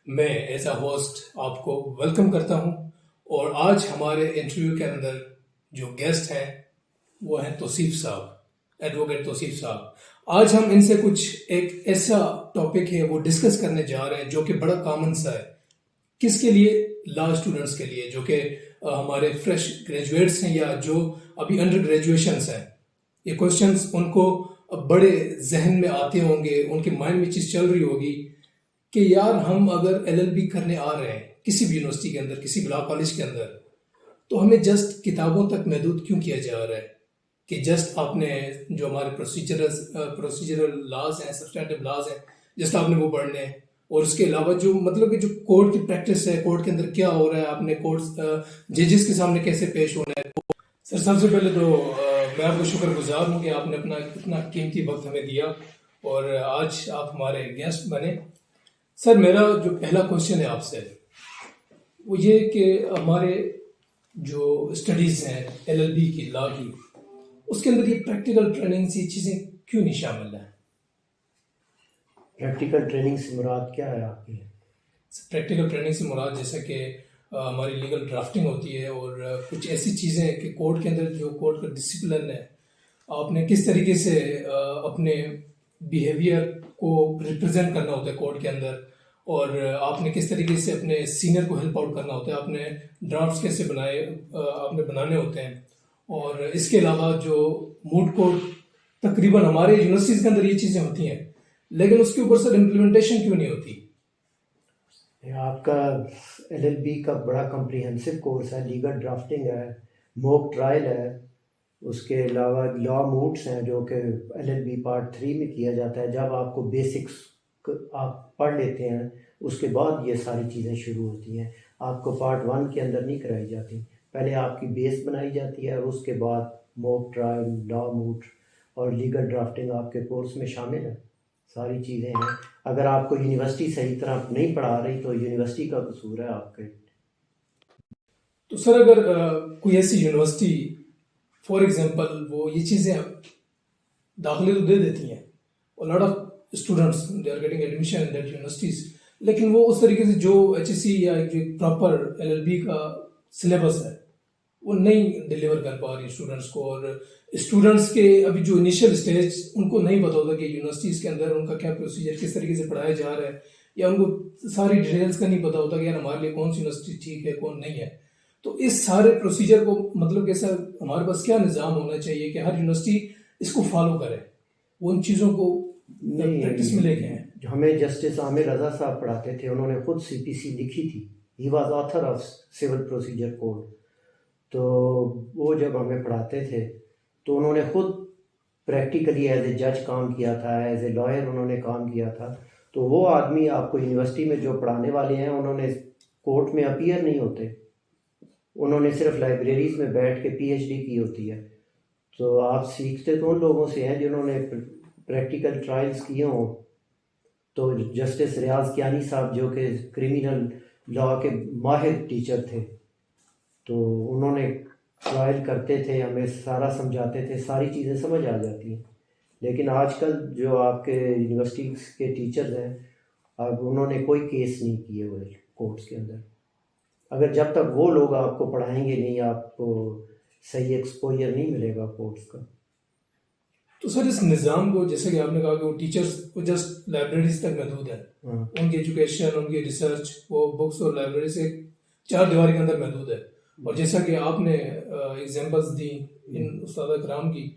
میں as a host آپ کو ویلکم کرتا ہوں، اور آج ہمارے انٹرویو کے اندر جو گیسٹ ہیں وہ ہیں توصیف صاحب، ایڈوکیٹ توصیف صاحب۔ آج ہم ان سے کچھ ایک ایسا ٹاپک ہے وہ ڈسکس کرنے جا رہے ہیں جو کہ بڑا کامن سا ہے۔ کس کے لیے؟ لا اسٹوڈنٹس کے لیے، جو کہ ہمارے فریش گریجویٹس ہیں یا جو ابھی انڈر گریجویشنس ہیں۔ یہ کوشچنس ان کو بڑے ذہن میں آتے ہوں گے، ان کے مائنڈ میں چیز چل رہی ہوگی کہ یار ہم اگر ایل ایل بی کرنے آ رہے ہیں کسی بھی یونیورسٹی کے اندر، کسی بھی لا کالج کے اندر، تو ہمیں جسٹ کتابوں تک محدود کیوں کیا جا رہا ہے کہ جسٹ آپ نے جو ہمارے پروسیجرل لاز ہیں، سبسٹینٹیو لاز ہیں، جسٹ آپ نے وہ پڑھنے ہیں، اور اس کے علاوہ جو مطلب کہ جو کورٹ کی پریکٹس ہے، کورٹ کے اندر کیا ہو رہا ہے، آپ نے کورٹ ججز کے سامنے کیسے پیش ہونا ہے۔ سر سب سے پہلے تو میں آپ کو شکر گزار ہوں کہ آپ نے اپنا اتنا قیمتی وقت ہمیں دیا اور آج آپ ہمارے گیسٹ بنے۔ سر میرا جو پہلا کوشچن ہے آپ سے وہ یہ کہ ہمارے جو اسٹڈیز ہیں ایل ایل بی کی، لا کی، اس کے اندر یہ پریکٹیکل ٹریننگ سی چیزیں کیوں نہیں شامل ہیں؟ پریکٹیکل ٹریننگ سے مراد کیا ہے آپ کی؟ پریکٹیکل ٹریننگ سے مراد جیسا کہ ہماری لیگل ڈرافٹنگ ہوتی ہے اور کچھ ایسی چیزیں کہ کورٹ کے اندر جو کورٹ کا ڈسپلن ہے، آپ نے کس طریقے سے اپنے بیہیویئر کو ریپرزینٹ کرنا ہوتا ہے کورٹ کے اندر، اور آپ نے کس طریقے سے اپنے سینئر کو ہیلپ آؤٹ کرنا ہوتا ہے، آپ نے ڈرافٹس کیسے آپ نے بنانے ہوتے ہیں، اور اس کے علاوہ جو موڈ کورٹ تقریباً ہمارے یونیورسٹیز کے اندر یہ چیزیں ہوتی ہیں، لیکن اس کے اوپر سر امپلیمنٹیشن کیوں نہیں ہوتی؟ آپ کا ایل ایل بی کا بڑا کمپریہنسو کورس ہے، لیگل ڈرافٹنگ ہے، موک ٹرائل ہے، اس کے علاوہ لا موڈس ہیں جو کہ ایل ایل بی پارٹ 3 میں کیا جاتا ہے۔ جب آپ کو بیسکس آپ پڑھ لیتے ہیں اس کے بعد یہ ساری چیزیں شروع ہوتی ہیں، آپ کو پارٹ 1 کے اندر نہیں کرائی جاتی، پہلے آپ کی بیس بنائی جاتی ہے اور اس کے بعد موک ٹرائل، لا موڈ اور لیگل ڈرافٹنگ آپ کے کورس میں شامل ہے۔ ساری چیزیں ہیں۔ اگر آپ کو یونیورسٹی صحیح طرح نہیں پڑھا رہی تو یونیورسٹی کا قصور ہے آپ کے۔ تو سر اگر کوئی ایسی یونیورسٹی فار ایگزامپل وہ یہ چیزیں داخلے تو دے دیتی ہیں اور lot of students they are getting admission in that universities, لیکن وہ اس طریقے سے جو ایچ ایس سی یا جو پراپر ایل ایل بی کا سلیبس ہے وہ نہیں ڈلیور کر پا رہی اسٹوڈنٹس کو، اور اسٹوڈنٹس کے ابھی جو انیشیل اسٹیج ان کو نہیں پتا ہوتا کہ یونیورسٹیز کے اندر ان کا کیا پروسیجر، کس طریقے سے پڑھایا جا رہا ہے، یا ان کو ساری ڈیٹیلس کا نہیں پتا ہوتا کہ یار ہمارے لیے کون سی یونیورسٹی ٹھیک ہے کون نہیں ہے۔ تو اس سارے پروسیجر کو مطلب کہ سر ہمارے پاس کیا نظام ہونا چاہیے کہ ہر یونیورسٹی اس کو فالو کرے، وہ ان چیزوں کو پریکٹس میں لے کے ہیں؟ جو ہمیں جسٹس عامر رضا صاحب پڑھاتے تھے انہوں نے خود سی پی سی لکھی تھی، he was author of civil procedure code, تو وہ جب ہمیں پڑھاتے تھے تو انہوں نے خود پریکٹیکلی ایز اے جج کام کیا تھا، ایز اے لائر انہوں نے کام کیا تھا۔ تو وہ آدمی آپ کو یونیورسٹی میں جو پڑھانے والے ہیں انہوں نے کورٹ میں اپیئر نہیں ہوتے، انہوں نے صرف لائبریریز میں بیٹھ کے پی ایچ ڈی کی ہوتی ہے۔ تو آپ سیکھتے تو ان لوگوں سے ہیں جنہوں نے پریکٹیکل ٹرائلز کیے ہوں۔ تو جسٹس ریاض کیانی صاحب جو کہ کرمنل لا کے ماہر ٹیچر تھے، تو انہوں نے ٹرائل کرتے تھے، ہمیں سارا سمجھاتے تھے، ساری چیزیں سمجھ آ جاتی ہیں۔ لیکن آج کل جو آپ کے یونیورسٹیز کے ٹیچرز ہیں اب انہوں نے کوئی کیس نہیں کیے ہوئے کورٹس کے اندر۔ اگر جب تک وہ لوگ آپ کو پڑھائیں گے نہیں، آپ کو صحیح ایکسپوجر نہیں ملے گا کورٹس کا۔ تو سر اس نظام کو جیسے کہ آپ نے کہا کہ وہ ٹیچرز وہ جسٹ لائبریریز تک محدود ہیں، ان کی ایجوکیشن، ان کی ریسرچ وہ بکس اور لائبریری سے چار دیواری کے اندر محدود ہے، اور جیسا کہ آپ نے ایگزامپلس دی ان استاد کرام کی،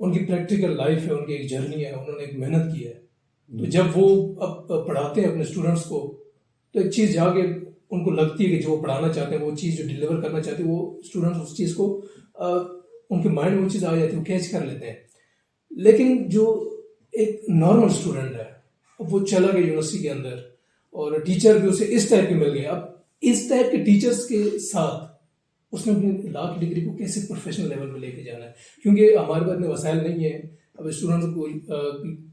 ان کی پریکٹیکل لائف ہے، ان کی ایک جرنی ہے، انہوں نے ایک محنت کی ہے۔ تو جب وہ اب پڑھاتے ہیں اپنے اسٹوڈنٹس کو تو ایک چیز جا کے ان کو لگتی ہے کہ جو وہ پڑھانا چاہتے ہیں، وہ چیز جو ڈلیور کرنا چاہتے ہیں، وہ اسٹوڈنٹس اس چیز کو ان کے مائنڈ میں وہ چیز آ جاتی ہے، وہ کیچ کر لیتے ہیں۔ لیکن جو ایک نارمل اسٹوڈنٹ ہے وہ چلا گیا یونیورسٹی کے اندر اور ٹیچر بھی اسے اس ٹائپ کے مل گئے، اب اس ٹائپ کے ٹیچرز کے ساتھ اس نے اپنی لا کی ڈگری کو کیسے پروفیشنل لیول میں لے کے جانا ہے، کیونکہ ہمارے پاس اتنے وسائل نہیں ہیں۔ اب اسٹوڈنٹس کو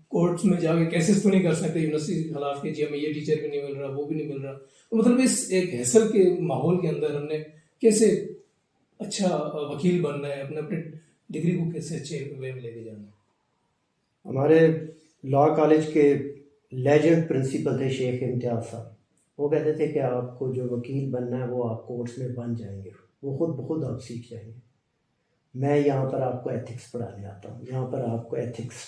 کورٹس میں جا کے کیسز تو نہیں کر سکتے یونیورسٹی کے خلاف کہ جی ہمیں یہ ٹیچر بھی نہیں مل رہا، وہ بھی نہیں مل رہا۔ تو مطلب اس ایک حیصل کے ماحول کے اندر ہم نے کیسے اچھا وکیل بننا ہے، اپنے ڈگری کو کیسے اچھے وے میں لے کے جانا ہے؟ ہمارے لا کالج کے لیجنڈ پرنسپل تھے شیخ امتیاز صاحب، وہ کہتے تھے کہ آپ کو جو وکیل بننا ہے وہ آپ کورس میں بن جائیں گے، وہ خود بخود آپ سیکھ جائیں گے. میں یہاں پر آپ کو ایتھکس پڑھانے آتا ہوں، یہاں پر آپ کو ایتھکس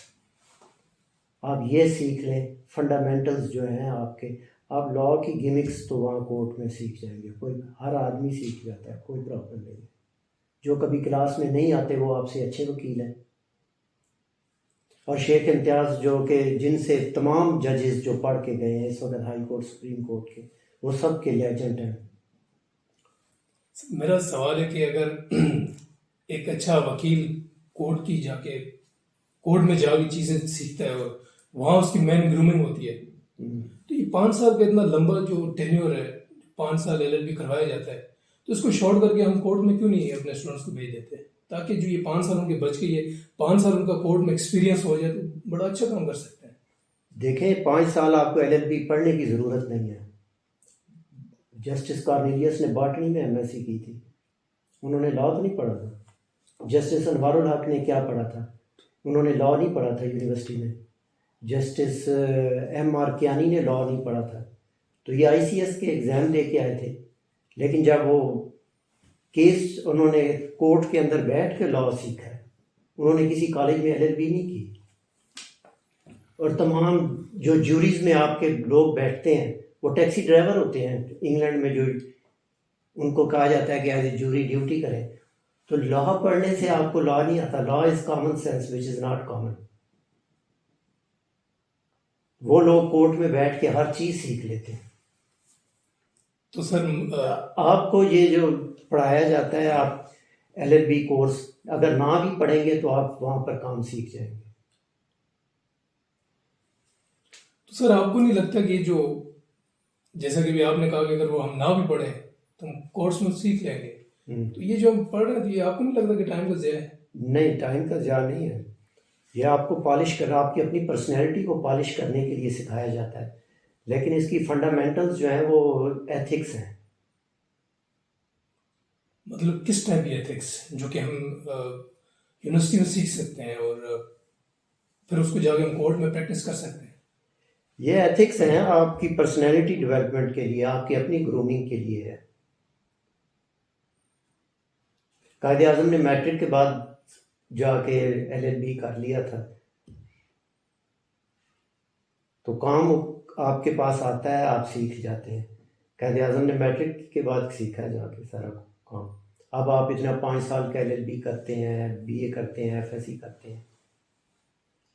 آپ یہ سیکھ لیں، فنڈامنٹلز جو ہیں آپ کے، آپ لا کی گمکس تو وہاں کورٹ میں سیکھ جائیں گے، کوئی ہر آدمی سیکھ جاتا ہے، کوئی پرابلم نہیں ہے. جو کبھی کلاس میں نہیں آتے وہ آپ سے اچھے وکیل ہیں. اور شیخ امتیاز جو کہ جن سے تمام ججز جو پڑھ کے گئے ہیں اس وقت ہائی کورٹ سپریم کورٹ کے، وہ سب کے لیجنڈ ہیں. میرا سوال ہے کہ اگر ایک اچھا وکیل کورٹ کی جا کے کورٹ میں جا کے چیزیں سیکھتا ہے اور وہاں اس کی مین گرومنگ ہوتی ہے، تو یہ 5 سال کا اتنا لمبا جو ٹینیور ہے، 5 سال LLB کروایا جاتا ہے، تو اس کو شارٹ کر کے ہم کورٹ میں کیوں نہیں اپنے اسٹوڈنٹس کو بھیج دیتے تاکہ جو یہ 5 سال ان کے بچ گئی ہے، 5 سال ان کا کورٹ میں ایکسپیرینس ہو جائے تو بڑا اچھا کام کر سکتے ہیں. دیکھیں 5 سال آپ کو LLB پڑھنے کی ضرورت نہیں ہے. جسٹس کارنیلیس نے باٹنی میں MSc کی تھی، انہوں نے لا تو نہیں پڑھا تھا. جسٹس انوار الحق نے کیا پڑھا تھا؟ انہوں نے لا نہیں پڑھا تھا یونیورسٹی میں. جسٹس MR کیانی نے لا نہیں پڑھا تھا. تو یہ ICS کے ایگزام دے کے آئے تھے، لیکن جب وہ کیس انہوں نے کورٹ کے اندر بیٹھ کے لا سیکھا ہے، انہوں نے کسی کالج میں LLB نہیں کی. اور تمام جو جوریز میں آپ کے لوگ بیٹھتے ہیں وہ ٹیکسی ڈرائیور ہوتے ہیں انگلینڈ میں، جو ان کو کہا جاتا ہے کہ ایز اے جوری ڈیوٹی کریں. تو لا پڑھنے سے آپ کو لا نہیں آتا. Law is common sense which is not common. وہ لوگ کورٹ میں بیٹھ کے ہر چیز سیکھ لیتے ہیں. تو سر آپ کو یہ جو پڑھایا جاتا ہے، آپ LLB کورس اگر نہ بھی پڑھیں گے تو آپ وہاں پر کام سیکھ جائیں گے. تو سر آپ کو نہیں لگتا کہ جو جیسا کہ بھی آپ نے کہا کہ اگر وہ ہم نہ بھی پڑھیں تو ہم کورس میں سیکھ لیں گے، تو یہ جو ہم پڑھ رہے ہیں یہ آپ کو نہیں لگتا کہ ٹائم کا ضیاع ہے؟ نہیں، ٹائم کا ضیاع نہیں ہے. یہ آپ کو پالش کرنا، آپ کی اپنی پرسنالٹی کو پالش کرنے کے لیے سکھایا جاتا ہے. لیکن اس کی فنڈامنٹلز جو ہیں وہ ایتھکس ہیں. مطلب کس ٹائپ کی ایتھکس جو کہ ہم یونیورسٹی میں سیکھ سکتے ہیں اور پھر اس کو جا کے ہم کورٹ میں پریکٹس کر سکتے ہیں؟ یہ ایتھکس ہیں آپ کی پرسنالٹی ڈیولپمنٹ کے لیے، آپ کی اپنی گرومنگ کے لیے ہے. قائد اعظم نے میٹرک کے بعد جا کے LLB کر لیا تھا، تو کام آپ کے پاس آتا ہے، آپ سیکھ جاتے ہیں. قائد اعظم نے میٹرک کے بعد سیکھا جا کے سارا کام. اب آپ اتنا 5 سال کا LLB کرتے ہیں، BA کرتے ہیں، FSc کرتے ہیں،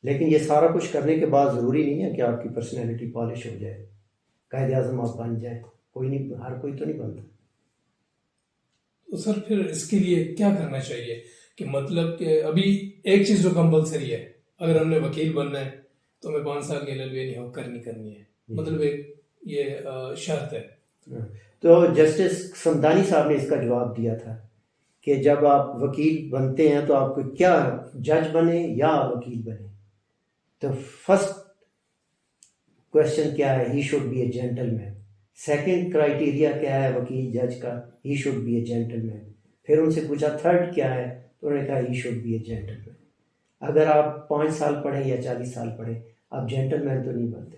لیکن یہ سارا کچھ کرنے کے بعد ضروری نہیں ہے کہ آپ کی پرسنالٹی پالش ہو جائے، قائد اعظم آپ بن جائیں. کوئی نہیں، ہر کوئی تو نہیں بنتا. تو سر پھر اس کے لیے کیا کرنا چاہیے؟ کہ مطلب کہ ابھی ایک چیز جو کمپلسری ہے، اگر ہم نے وکیل بننا ہے تو ہمیں 5 سال کی LLB نہیں کرنی ہے، مطلب ایک یہ شرط ہے. تو جسٹس سمدانی صاحب نے اس کا جواب دیا تھا کہ جب آپ وکیل بنتے ہیں تو آپ کو کیا جج بنے یا وکیل بنے. تو فرسٹ کوشچن کیا ہے؟ He should be a gentleman. Second criteria کیا ہے وکیل جج کا؟ He should be a gentleman. پھر ان سے پوچھا تھرڈ کیا ہے، تو انہوں نے کہا he should be a gentleman. اگر آپ 5 سال پڑھیں یا 40 سال پڑھیں، آپ جینٹل مین تو نہیں بنتے.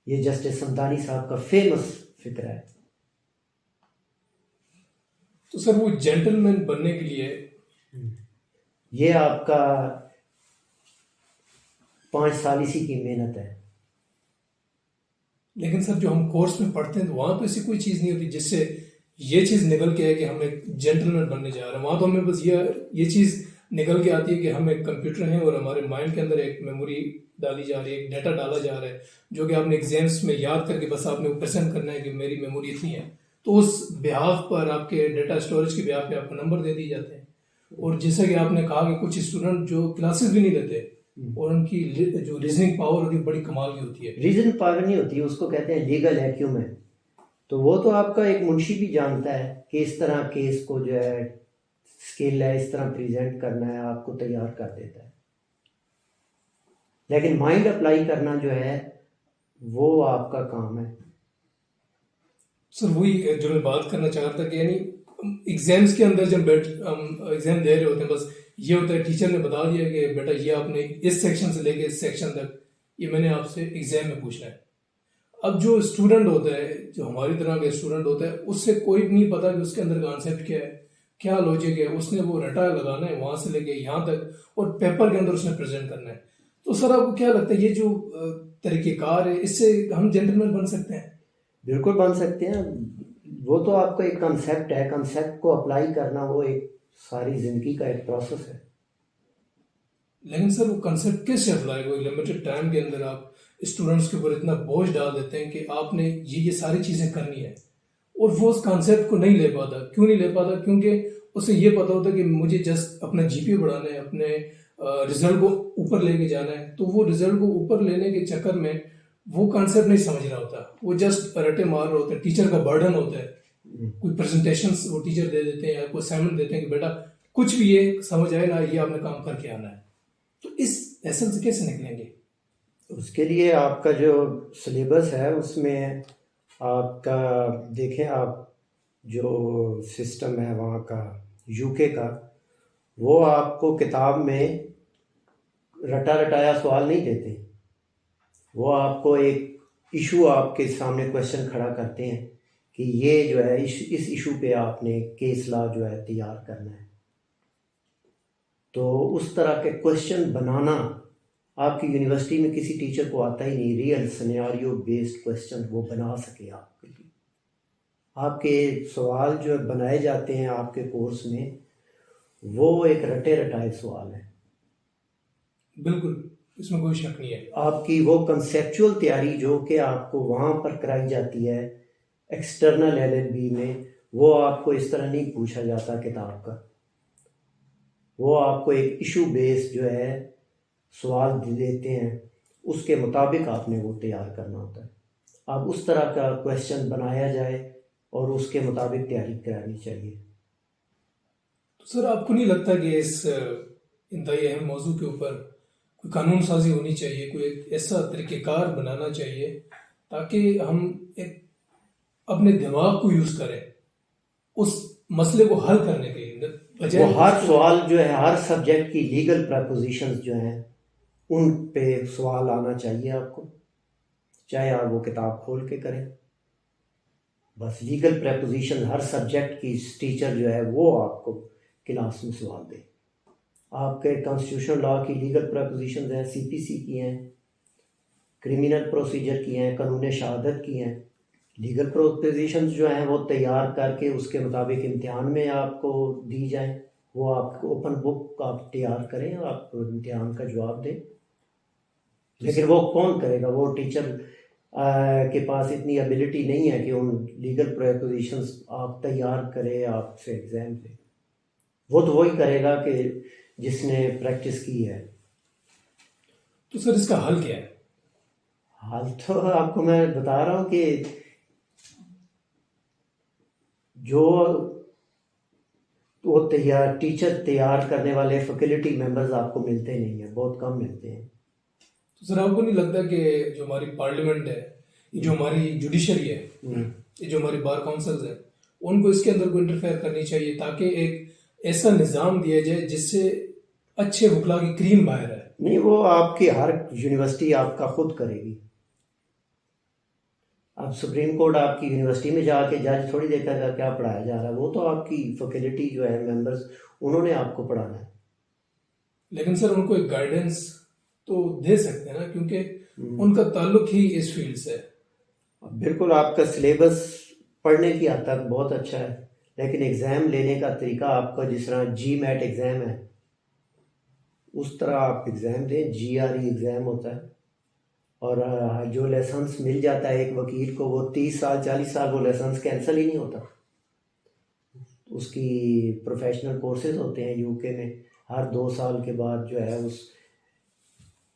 یہ جسٹس سمدانی صاحب کا فیمس فکر ہے. تو سر وہ جینٹل مین بننے کے لیے یہ آپ کا 5 سال اسی کی محنت ہے. لیکن سر جو ہم کورس میں پڑھتے ہیں تو وہاں تو ایسی کوئی چیز نہیں ہوتی جس سے یہ چیز نکل کے ہے کہ ہم ایک جینٹل مین بننے جا رہے ہیں. وہاں تو ہمیں بس یہ چیز نکل کے آتی ہے کہ ہم ایک کمپیوٹر ہیں اور ہمارے مائنڈ کے اندر ایک میموری ڈالی جا رہی ہے، ایک ڈیٹا ڈالا جا رہا ہے جو کہ آپ نے ایگزامس میں یاد کر کے بس آپ نے پریزنٹ کرنا ہے کہ میری میموری اتنی ہے. تو اس بیہاف پر آپ کے ڈیٹا اسٹوریج کے بیہاف پہ آپ کو نمبر دے دیے جاتے ہیں. اور جیسا کہ آپ نے کہا کہ کچھ اسٹوڈنٹ جو کلاسز بھی نہیں لیتے اور ان کی جو ریزننگ پاور ہوتی ہے بڑی کمال کی ہوتی ہے. ریزن پاور نہیں ہوتی، اس کو کہتے ہیں لیگل ایکیومن. تو وہ تو آپ کا ایک منشی بھی جانتا ہے کہ اس طرح کیس کو جو ہے اسکل ہے، اس طرح پریزنٹ کرنا ہے، آپ کو تیار کر دیتا ہے. لیکن مائنڈ اپلائی کرنا جو ہے وہ آپ کا کام ہے. سر وہی جو میں بات کرنا چاہ رہا تھا کہ یعنی ایگزامس کے اندر جب ہم ایگزام دے رہے ہوتے ہیں، بس یہ ہوتا ہے ٹیچر نے بتا دیا کہ بیٹا یہ آپ نے اس سیکشن سے لے کے اس سیکشن تک یہ میں نے آپ سے ایگزام میں پوچھنا ہے. اب جو اسٹوڈنٹ ہوتا ہے، جو ہماری طرح کا اسٹوڈنٹ ہوتا ہے، اس سے کوئی نہیں پتا کہ اس کے اندر کانسیپٹ کیا ہے، کیا لوجک ہے. اس نے وہ رٹا لگانا ہے وہاں سے لے کے یہاں تک، اور پیپر کے اندر اس نے پریزنٹ کرنا ہے. تو سر آپ کو کیا لگتا ہے یہ جو طریقہ کار ہے، اس سے ہم جینٹلمین بن سکتے ہیں؟ بالکل بن سکتے ہیں. وہ تو آپ کا ایک کنسیپٹ ہے، کنسیپٹ کو اپلائی کرنا وہ ایک ساری زندگی کا ایک پروسیس ہے. لیکن سر وہ کنسیپٹ کس سے اپلائی ہوئی؟ لمیٹڈ ٹائم کے اندر آپ اسٹوڈنٹس کے اوپر اتنا بوجھ ڈال دیتے ہیں کہ آپ نے یہ ساری چیزیں کرنی ہے، اور وہ اس کانسیپٹ کو نہیں لے پاتا. کیوں نہیں لے پاتا؟ کیونکہ اسے یہ پتا ہوتا ہے کہ مجھے جسٹ اپنا جی پی بڑھانا ہے، اپنے رزلٹ کو اوپر لے کے جانا ہے. تو وہ رزلٹ کو اوپر لینے کے چکر میں وہ کانسیپٹ نہیں سمجھ رہا ہوتا، وہ جسٹ رٹے مار رہا ہوتا ہے. ٹیچر کا برڈن ہوتا ہے، کوئی پریزنٹیشنس وہ ٹیچر دے دیتے ہیں یا کوئی اسائنمنٹ دیتے ہیں کہ بیٹا کچھ بھی یہ سمجھ آئے نا، یہ آپ نے کام کر کے آنا ہے. تو اس لیسن سے کیسے نکلیں گے؟ اس کے لیے آپ کا جو سلیبس ہے اس میں آپ کا دیکھیں، آپ جو سسٹم ہے وہاں کا یو کے کا، وہ آپ کو کتاب میں رٹا رٹایا سوال نہیں دیتے. وہ آپ کو ایک ایشو آپ کے سامنے کویشچن کھڑا کرتے ہیں کہ یہ جو ہے اس ایشو پہ آپ نے کیس لا جو ہے تیار کرنا ہے. تو اس طرح کے کویشچن بنانا آپ کی یونیورسٹی میں کسی ٹیچر کو آتا ہی نہیں. ریئل سینیاریو بیسڈ کویشچن وہ بنا سکے آپ کے لیے. آپ کے سوال جو بنائے جاتے ہیں آپ کے کورس میں، وہ ایک رٹے رٹائے سوال ہیں. بالکل، اس میں کوئی شک نہیں ہے. آپ کی وہ کنسیپچول تیاری جو کہ آپ کو وہاں پر کرائی جاتی ہے ایکسٹرنل ایل ایل بی میں، وہ آپ کو اس طرح نہیں پوچھا جاتا کتاب کا. وہ آپ کو ایک ایشو بیس جو ہے سوال دیتے ہیں، اس کے مطابق آپ نے وہ تیار کرنا ہوتا ہے. آپ اس طرح کا کویشچن بنایا جائے اور اس کے مطابق تیاری کرانی چاہیے. تو سر آپ کو نہیں لگتا کہ اس انتہائی اہم موضوع کے اوپر کوئی قانون سازی ہونی چاہیے، کوئی ایک ایسا طریقہ کار بنانا چاہیے تاکہ ہم ایک اپنے دماغ کو یوز کریں اس مسئلے کو حل کرنے کے لیے، بجائے وہ ہر اس کو- سوال جو ہے ہر سبجیکٹ کی لیگل پریپوزیشنز جو ہیں ان پہ سوال آنا چاہیے آپ کو، چاہے آپ وہ کتاب کھول کے کریں. بس لیگل پریپوزیشن ہر سبجیکٹ کی ٹیچر جو ہے وہ آپ کو کلاس میں سوال دے. آپ کے کانسٹیٹیوشنل لا کی لیگل پریپوزیشنز ہیں، سی پی سی کی ہیں، کرمنل پروسیجر کی ہیں، قانون شہادت کی ہیں. لیگل پروپوزیشنز جو ہیں وہ تیار کر کے اس کے مطابق امتحان میں آپ کو دی جائیں. وہ آپ کو اوپن بک آپ تیار کریں، آپ امتحان کا جواب دیں. لیکن وہ کون کرے گا؟ وہ ٹیچر کے پاس اتنی ایبلٹی نہیں ہے کہ ان لیگل پریپوزیشنز آپ تیار کرے، آپ سے ایگزام دے. وہ تو وہی کرے گا کہ جس نے پریکٹس کی ہے. تو سر اس کا حل کیا ہے؟ حال تو آپ کو میں بتا رہا ہوں کہ جو وہ ٹیچر تیار کرنے والے فیکلٹی ممبرز آپ کو ملتے نہیں ہیں، بہت کم ملتے ہیں. تو سر آپ کو نہیں لگتا کہ جو ہماری پارلیمنٹ ہے، یہ جو ہماری جوڈیشری ہے، یہ جو ہماری بار کاؤنسلز ہیں، ان کو اس کے اندر کو انٹرفیئر کرنی چاہیے تاکہ ایک ایسا نظام دیا جائے جس سے اچھے وکلا کی کریم باہر ہے؟ نہیں، وہ آپ کی ہر یونیورسٹی آپ کا خود کرے گی. اب سپریم کورٹ آپ کی یونیورسٹی میں جا کے جج تھوڑی دیکھا گا کیا پڑھایا جا رہا ہے. وہ تو آپ کی فیکلٹی جو ہے ممبرز، انہوں نے آپ کو پڑھانا ہے. لیکن سر ان کو ایک گائیڈنس تو دے سکتے ہیں نا، کیونکہ ان کا تعلق ہی اس فیلڈ سے ہے. بالکل، آپ کا سلیبس پڑھنے کی حد تک بہت اچھا ہے، لیکن ایگزام لینے کا طریقہ آپ کا جس طرح جی میٹ ایگزام ہے اس طرح آپ ایگزام دیں. جی آر ای ایگزام ہوتا ہے، اور جو لائسنس مل جاتا ہے ایک وکیل کو، وہ 30 سال 40 سال وہ لائسنس کینسل ہی نہیں ہوتا. اس کی پروفیشنل کورسز ہوتے ہیں یو کے میں، ہر 2 سال کے بعد جو ہے اس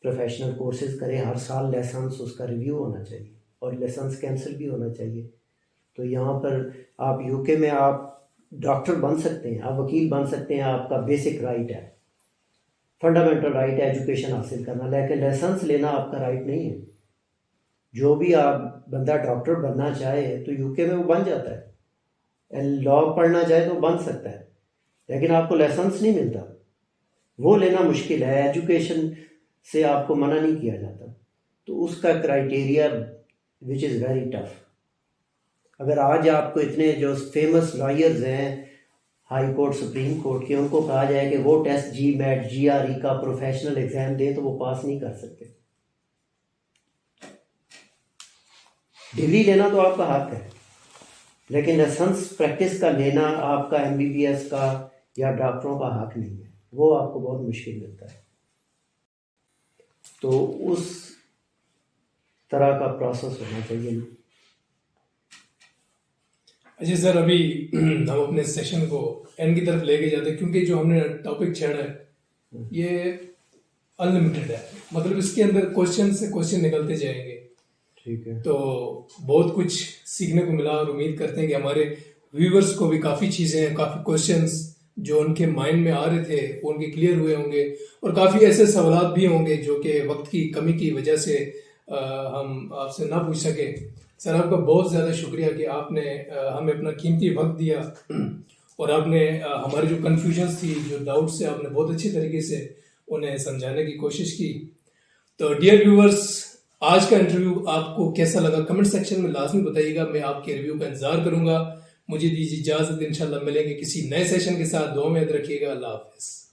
پروفیشنل کورسز کرے. ہر سال لائسنس اس کا ریویو ہونا چاہیے اور لائسنس کینسل بھی ہونا چاہیے. تو یہاں پر آپ یو کے میں آپ ڈاکٹر بن سکتے ہیں، آپ وکیل بن سکتے ہیں، آپ کا بیسک رائٹ ہے، فنڈامنٹل رائٹ ہے ایجوکیشن حاصل کرنا. لیکن لائسنس لینا آپ کا رائٹ نہیں ہے. جو بھی آپ بندہ ڈاکٹر بننا چاہے تو یو کے میں وہ بن جاتا ہے. لا پڑھنا چاہے تو بن سکتا ہے، لیکن آپ کو لائسنس نہیں ملتا. وہ لینا مشکل ہے. ایجوکیشن سے آپ کو منع نہیں کیا جاتا. تو اس کا criteria which is very tough. اگر آج آپ کو اتنے جو فیمس لائرز ہیں ہائی کورٹ سپریم کورٹ کے، ان کو کہا جائے کہ وہ ٹیسٹ جی میٹ جی آر ای کا پروفیشنل ایگزام دیں تو وہ پاس نہیں کر سکتے. ڈگری لینا تو آپ کا حق ہے، لیکن لائسنس پریکٹس کا لینا آپ کا ایم بی بی ایس کا یا ڈاکٹروں کا حق نہیں ہے. وہ آپ کو بہت مشکل ملتا ہے. تو اس طرح کا پروسیس ہونا چاہیے. اچھا سر، ابھی ہم اپنے سیشن کو اینڈ کی طرف لے کے جاتے ہیں، کیونکہ جو ہم نے ٹاپک چھیڑا ہے یہ ان لمیٹڈ ہے. مطلب اس کے اندر کوشچن سے کوشچن نکلتے جائیں گے. ٹھیک ہے. تو بہت کچھ سیکھنے کو ملا، اور امید کرتے ہیں کہ ہمارے ویورز کو بھی کافی چیزیں، کافی کوشچنس جو ان کے مائنڈ میں آ رہے تھے وہ ان کے کلیئر ہوئے ہوں گے، اور کافی ایسے سوالات بھی ہوں گے جو کہ وقت کی کمی کی وجہ سے ہم آپ سے نہ پوچھ سکے. سر آپ کا بہت زیادہ شکریہ کہ آپ نے ہمیں اپنا قیمتی وقت دیا، اور آپ نے ہماری جو کنفیوژنس تھی، جو ڈاؤٹس سے آپ نے بہت اچھی طریقے سے انہیں سمجھانے کی کوشش کی. تو ڈیئر ویورز، آج کا انٹرویو آپ کو کیسا لگا کمنٹ سیکشن میں لازمی بتائیے گا. میں آپ کے ریویو کا انتظار کروں گا. مجھے دیجیے اجازت، انشاءاللہ ملیں گے کسی نئے سیشن کے ساتھ. دعا میں یاد رکھیے گا. اللہ حافظ.